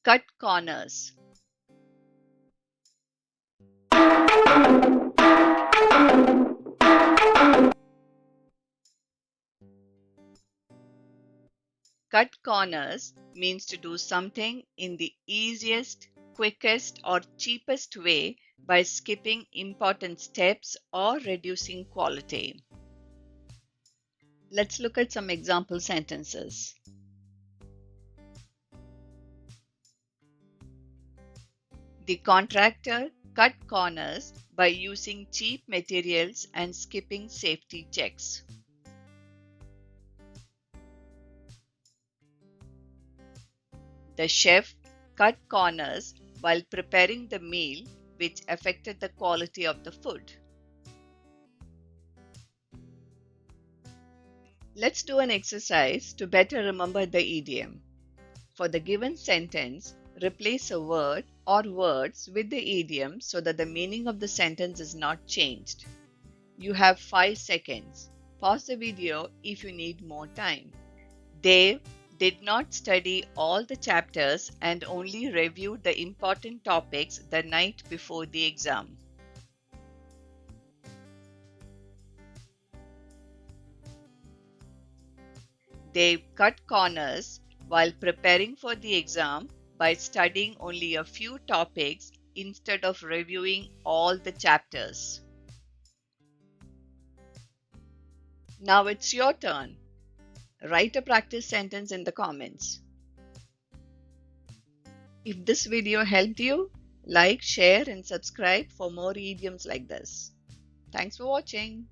Cut corners. Cut corners means to do something in the easiest, quickest, or cheapest way by skipping important steps or reducing quality. Let's look at some example sentences. The contractor cut corners by using cheap materials and skipping safety checks. The chef cut corners while preparing the meal, which affected the quality of the food. Let's do an exercise to better remember the idiom. For the given sentence, replace a word or words with the idiom so that the meaning of the sentence is not changed. You have 5 seconds. Pause the video if you need more time. Dave did not study all the chapters and only reviewed the important topics the night before the exam. Dave cut corners while preparing for the exam by studying only a few topics instead of reviewing all the chapters. Now it's your turn. Write a practice sentence in the comments. If this video helped you, like, share, and subscribe for more idioms like this. Thanks for watching.